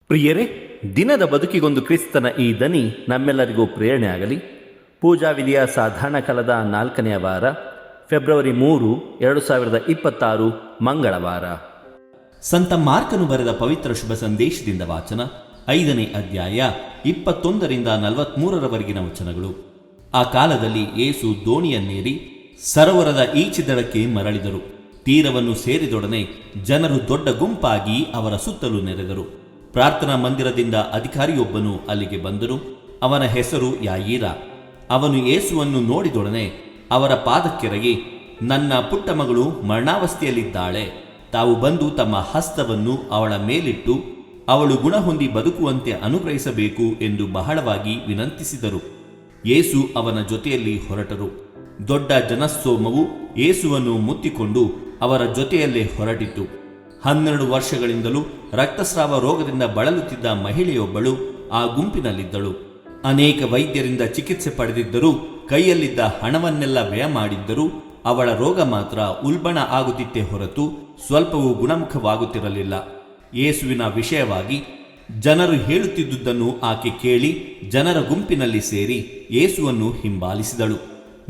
ಪ್ರಿಯರೇ, ದಿನದ ಬದುಕಿಗೊಂದು ಕ್ರಿಸ್ತನ ಈ ದನಿ ನಮ್ಮೆಲ್ಲರಿಗೂ ಪ್ರೇರಣೆ ಆಗಲಿ. ಪೂಜಾ ವಿಧಿಯ ಸಾಧಾರಣ ಕಾಲದ 4ನೇ ವಾರ, ಫೆಬ್ರವರಿ 3, 2026 ಮಂಗಳವಾರ. ಸಂತ ಮಾರ್ಕನು ಬರೆದ ಪವಿತ್ರ ಶುಭ ಸಂದೇಶದಿಂದ ವಾಚನ. 5ನೇ ಅಧ್ಯಾಯ 21ರಿಂದ 43ರವರೆಗಿನ ವಚನಗಳು. ಆ ಕಾಲದಲ್ಲಿ ಯೇಸು ದೋಣಿಯನ್ನೇರಿ ಸರೋವರದ ಈಚಿದಡಕ್ಕೆ ಮರಳಿದರು. ತೀರವನ್ನು ಸೇರಿದೊಡನೆ ಜನರು ದೊಡ್ಡ ಗುಂಪಾಗಿ ಅವರ ಸುತ್ತಲೂ ನೆರೆದರು. ಪ್ರಾರ್ಥನಾ ಮಂದಿರದಿಂದ ಅಧಿಕಾರಿಯೊಬ್ಬನು ಅಲ್ಲಿಗೆ ಬಂದನು. ಅವನ ಹೆಸರು ಯಾಯೀರ. ಅವನು ಯೇಸುವನ್ನು ನೋಡಿದೊಡನೆ ಅವರ ಪಾದಕ್ಕೆರಗಿ, ನನ್ನ ಪುಟ್ಟ ಮಗಳು ಮರಣಾವಸ್ಥೆಯಲ್ಲಿದ್ದಾಳೆ, ತಾವು ಬಂದು ತಮ್ಮ ಹಸ್ತವನ್ನು ಅವಳ ಮೇಲಿಟ್ಟು ಅವಳು ಗುಣಹೊಂದಿ ಬದುಕುವಂತೆ ಅನುಗ್ರಹಿಸಬೇಕು ಎಂದು ಬಹಳವಾಗಿ ವಿನಂತಿಸಿದರು. ಯೇಸು ಅವನ ಜೊತೆಯಲ್ಲಿ ಹೊರಟರು. ದೊಡ್ಡ ಜನಸ್ತೋಮವು ಯೇಸುವನ್ನು ಮುತ್ತಿಕೊಂಡು ಅವರ ಜೊತೆಯಲ್ಲೇ ಹೊರಟಿತು. 12 ವರ್ಷಗಳಿಂದಲೂ ರಕ್ತಸ್ರಾವ ರೋಗದಿಂದ ಬಳಲುತ್ತಿದ್ದ ಮಹಿಳೆಯೊಬ್ಬಳು ಆ ಗುಂಪಿನಲ್ಲಿದ್ದಳು. ಅನೇಕ ವೈದ್ಯರಿಂದ ಚಿಕಿತ್ಸೆ ಪಡೆದಿದ್ದರೂ, ಕೈಯಲ್ಲಿದ್ದ ಹಣವನ್ನೆಲ್ಲ ವ್ಯಯ ಮಾಡಿದ್ದರೂ ಅವಳ ರೋಗ ಮಾತ್ರ ಉಲ್ಬಣ ಆಗುತ್ತಿತ್ತೇ ಹೊರತು ಸ್ವಲ್ಪವೂ ಗುಣಮುಖವಾಗುತ್ತಿರಲಿಲ್ಲ. ಯೇಸುವಿನ ವಿಷಯವಾಗಿ ಜನರು ಹೇಳುತ್ತಿದ್ದುದನ್ನು ಆಕೆ ಕೇಳಿ ಜನರ ಗುಂಪಿನಲ್ಲಿ ಸೇರಿ ಯೇಸುವನ್ನು ಹಿಂಬಾಲಿಸಿದಳು.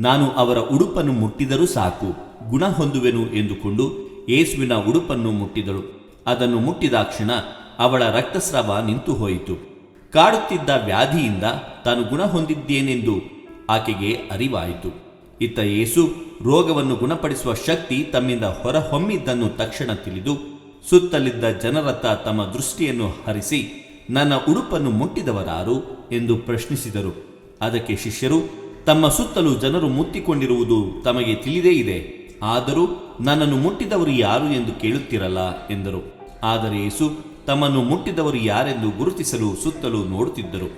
ನಾನು ಅವರ ಉಡುಪನ್ನು ಮುಟ್ಟಿದರೂ ಸಾಕು, ಗುಣ ಹೊಂದುವೆನು ಎಂದುಕೊಂಡು ಯೇಸುವಿನ ಉಡುಪನ್ನು ಮುಟ್ಟಿದಳು. ಅದನ್ನು ಮುಟ್ಟಿದಾಕ್ಷಣ ಅವಳ ರಕ್ತಸ್ರಾವ ನಿಂತು ಹೋಯಿತು. ಕಾಡುತ್ತಿದ್ದ ವ್ಯಾಧಿಯಿಂದ ತಾನು ಗುಣ ಹೊಂದಿದ್ದೇನೆಂದು ಆಕೆಗೆ ಅರಿವಾಯಿತು. ಇತ್ತ ಯೇಸು ರೋಗವನ್ನು ಗುಣಪಡಿಸುವ ಶಕ್ತಿ ತಮ್ಮಿಂದ ಹೊರಹೊಮ್ಮಿದ್ದನ್ನು ತಕ್ಷಣ ತಿಳಿದು ಸುತ್ತಲಿದ್ದ ಜನರತ್ತ ತಮ್ಮ ದೃಷ್ಟಿಯನ್ನು ಹರಿಸಿ, ನನ್ನ ಉಡುಪನ್ನು ಮುಟ್ಟಿದವರಾರು ಎಂದು ಪ್ರಶ್ನಿಸಿದರು. ಅದಕ್ಕೆ ಶಿಷ್ಯರು, ತಮ್ಮ ಸುತ್ತಲೂ ಜನರು ಮುತ್ತಿಕೊಂಡಿರುವುದು ತಮಗೆ ತಿಳಿದೇ ಇದೆ, ಆದರೂ ನನ್ನನ್ನು ಮುಟ್ಟಿದವರು ಯಾರು ಎಂದು ಕೇಳುತ್ತಿರಲ್ಲ ಎಂದರು. ಆದರೆ ಯೇಸು ತಮ್ಮನ್ನು ಮುಟ್ಟಿದವರು ಯಾರೆಂದು ಗುರುತಿಸಲು ಸುತ್ತಲೂ ನೋಡುತ್ತಿದ್ದರು.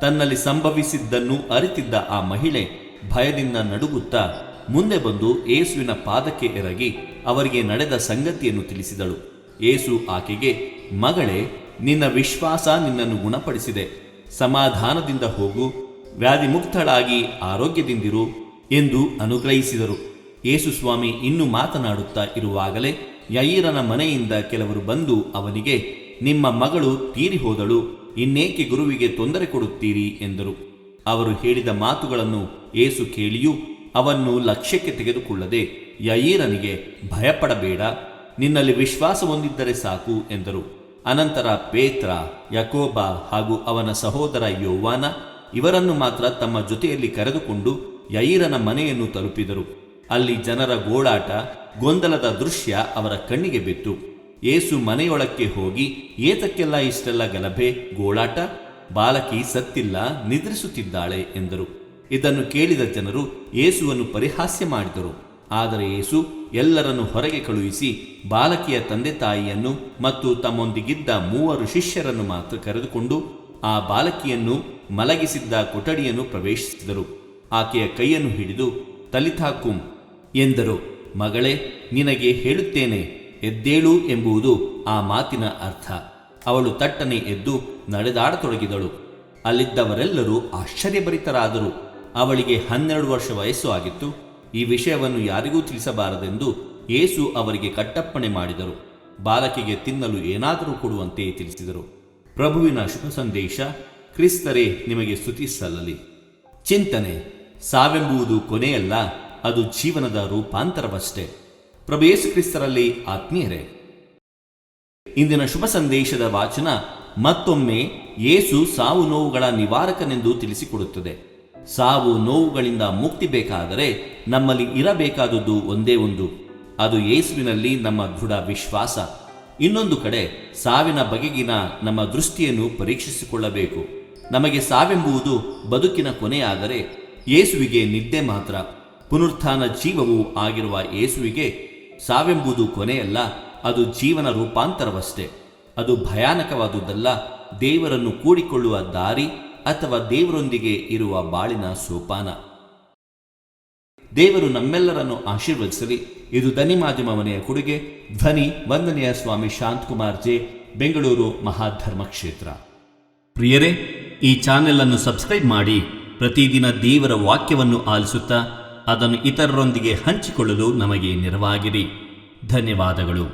ತನ್ನಲ್ಲಿ ಸಂಭವಿಸಿದ್ದನ್ನು ಅರಿತಿದ್ದ ಆ ಮಹಿಳೆ ಭಯದಿಂದ ನಡುಗುತ್ತಾ ಮುಂದೆ ಬಂದು ಯೇಸುವಿನ ಪಾದಕ್ಕೆ ಎರಗಿ ಅವರಿಗೆ ನಡೆದ ಸಂಗತಿಯನ್ನು ತಿಳಿಸಿದಳು. ಯೇಸು ಆಕೆಗೆ, ಮಗಳೇ, ನಿನ್ನ ವಿಶ್ವಾಸ ನಿನ್ನನ್ನು ಗುಣಪಡಿಸಿದೆ, ಸಮಾಧಾನದಿಂದ ಹೋಗು, ವ್ಯಾಧಿ ಮುಕ್ತಳಾಗಿ ಆರೋಗ್ಯದಿಂದಿರು ಎಂದು ಅನುಗ್ರಹಿಸಿದರು. ಯೇಸು ಸ್ವಾಮಿ ಇನ್ನೂ ಮಾತನಾಡುತ್ತಾ ಇರುವಾಗಲೇ ಯಾಯೀರನ ಮನೆಯಿಂದ ಕೆಲವರು ಬಂದು ಅವನಿಗೆ, ನಿಮ್ಮ ಮಗಳು ತೀರಿ ಹೋದಳು, ಇನ್ನೇಕೆ ಗುರುವಿಗೆ ತೊಂದರೆ ಕೊಡುತ್ತೀರಿ ಎಂದರು. ಅವರು ಹೇಳಿದ ಮಾತುಗಳನ್ನು ಯೇಸು ಕೇಳಿಯೂ ಅವನ್ನು ಲಕ್ಷ್ಯಕ್ಕೆ ತೆಗೆದುಕೊಳ್ಳದೆ ಯಾಯೀರನಿಗೆ, ಭಯಪಡಬೇಡ, ನಿನ್ನಲ್ಲಿ ವಿಶ್ವಾಸ ಹೊಂದಿದ್ದರೆ ಸಾಕು ಎಂದರು. ಅನಂತರ ಪೇತ್ರ, ಯಾಕೋಬ ಹಾಗೂ ಅವನ ಸಹೋದರ ಯೋವಾನ ಇವರನ್ನು ಮಾತ್ರ ತಮ್ಮ ಜೊತೆಯಲ್ಲಿ ಕರೆದುಕೊಂಡು ಯಾಯೀರನ ಮನೆಯನ್ನು ತಲುಪಿದರು. ಅಲ್ಲಿ ಜನರ ಗೋಳಾಟ, ಗೊಂದಲದ ದೃಶ್ಯ ಅವರ ಕಣ್ಣಿಗೆ ಬಿತ್ತು. ಯೇಸು ಮನೆಯೊಳಕ್ಕೆ ಹೋಗಿ, ಏತಕ್ಕೆಲ್ಲ ಇಷ್ಟೆಲ್ಲ ಗಲಭೆ, ಗೋಳಾಟ? ಬಾಲಕಿ ಸತ್ತಿಲ್ಲ, ನಿದ್ರಿಸುತ್ತಿದ್ದಾಳೆ ಎಂದರು. ಇದನ್ನು ಕೇಳಿದ ಜನರು ಯೇಸುವನ್ನು ಪರಿಹಾಸ್ಯ ಮಾಡಿದರು. ಆದರೆ ಯೇಸು ಎಲ್ಲರನ್ನು ಹೊರಗೆ ಕಳುಹಿಸಿ ಬಾಲಕಿಯ ತಂದೆ ತಾಯಿಯನ್ನು ಮತ್ತು ತಮ್ಮೊಂದಿಗಿದ್ದ 3 ಶಿಷ್ಯರನ್ನು ಮಾತ್ರ ಕರೆದುಕೊಂಡು ಆ ಬಾಲಕಿಯನ್ನು ಮಲಗಿಸಿದ್ದ ಕೊಠಡಿಯನ್ನು ಪ್ರವೇಶಿಸಿದರು. ಆಕೆಯ ಕೈಯನ್ನು ಹಿಡಿದು ತಲಿಥಾಕುಂ ಎಂದರು. ಮಗಳೇ, ನಿನಗೆ ಹೇಳುತ್ತೇನೆ, ಎದ್ದೇಳು ಎಂಬುದು ಆ ಮಾತಿನ ಅರ್ಥ. ಅವಳು ತಟ್ಟನೆ ಎದ್ದು ನಡೆದಾಡತೊಡಗಿದಳು. ಅಲ್ಲಿದ್ದವರೆಲ್ಲರೂ ಆಶ್ಚರ್ಯಭರಿತರಾದರು. ಅವಳಿಗೆ 12 ವರ್ಷ ವಯಸ್ಸು ಆಗಿತ್ತು. ಈ ವಿಷಯವನ್ನು ಯಾರಿಗೂ ತಿಳಿಸಬಾರದೆಂದು ಯೇಸು ಅವರಿಗೆ ಕಟ್ಟಪ್ಪಣೆ ಮಾಡಿದರು. ಬಾಲಕಿಗೆ ತಿನ್ನಲು ಏನಾದರೂ ಕೊಡುವಂತೆ ತಿಳಿಸಿದರು. ಪ್ರಭುವಿನ ಶುಭ ಸಂದೇಶ. ಕ್ರಿಸ್ತರೇ, ನಿಮಗೆ ಸ್ತುತಿ ಸಲ್ಲಲಿ. ಚಿಂತನೆ. ಸಾವೆಂಬುದು ಕೊನೆಯಲ್ಲ, ಅದು ಜೀವನದ ರೂಪಾಂತರವಷ್ಟೇ. ಪ್ರಭು ಯೇಸು ಕ್ರಿಸ್ತರಲ್ಲಿ ಆತ್ಮೀಯರೇ, ಇಂದಿನ ಶುಭ ಸಂದೇಶದ ವಾಚನ ಮತ್ತೊಮ್ಮೆ ಯೇಸು ಸಾವು ನೋವುಗಳ ನಿವಾರಕನೆಂದು ತಿಳಿಸಿಕೊಡುತ್ತದೆ. ಸಾವು ನೋವುಗಳಿಂದ ಮುಕ್ತಿ ಬೇಕಾದರೆ ನಮ್ಮಲ್ಲಿ ಇರಬೇಕಾದುದು ಒಂದೇ ಒಂದು, ಅದು ಯೇಸುವಿನಲ್ಲಿ ನಮ್ಮ ದೃಢ ವಿಶ್ವಾಸ. ಇನ್ನೊಂದು ಕಡೆ ಸಾವಿನ ಬಗೆಗಿನ ನಮ್ಮ ದೃಷ್ಟಿಯನ್ನು ಪರೀಕ್ಷಿಸಿಕೊಳ್ಳಬೇಕು. ನಮಗೆ ಸಾವೆಂಬುದು ಬದುಕಿನ ಕೊನೆಯಾದರೆ ಯೇಸುವಿಗೆ ನಿದ್ದೆ ಮಾತ್ರ. ಪುನರುತ್ಥಾನ ಜೀವವೂ ಆಗಿರುವ ಯೇಸುವಿಗೆ ಸಾವೆಂಬುದು ಕೊನೆಯಲ್ಲ, ಅದು ಜೀವನ ರೂಪಾಂತರವಷ್ಟೇ. ಅದು ಭಯಾನಕವಾದುದಲ್ಲ, ದೇವರನ್ನು ಕೂಡಿಕೊಳ್ಳುವ ದಾರಿ ಅಥವಾ ದೇವರೊಂದಿಗೆ ಇರುವ ಬಾಳಿನ ಸೋಪಾನ. ದೇವರು ನಮ್ಮೆಲ್ಲರನ್ನು ಆಶೀರ್ವದಿಸಲಿ. ಇದು ಧ್ವನಿ ಮಾಧ್ಯಮ ಮನೆಯ ಕೊಡುಗೆ. ಧ್ವನಿ ವಂದನೆಯ ಸ್ವಾಮಿ ಶಾಂತಕುಮಾರ್ ಜೆ, ಬೆಂಗಳೂರು ಮಹಾಧರ್ಮ ಕ್ಷೇತ್ರ. ಪ್ರಿಯರೇ, ಈ ಚಾನೆಲ್ ಅನ್ನು ಸಬ್ಸ್ಕ್ರೈಬ್ ಮಾಡಿ ಪ್ರತಿದಿನ ದೇವರ ವಾಕ್ಯವನ್ನು ಆಲಿಸುತ್ತಾ ಅದನ್ನು ಇತರರೊಂದಿಗೆ ಹಂಚಿಕೊಳ್ಳಲು ನಮಗೆ ನೆರವಾಗಿರಿ. ಧನ್ಯವಾದಗಳು.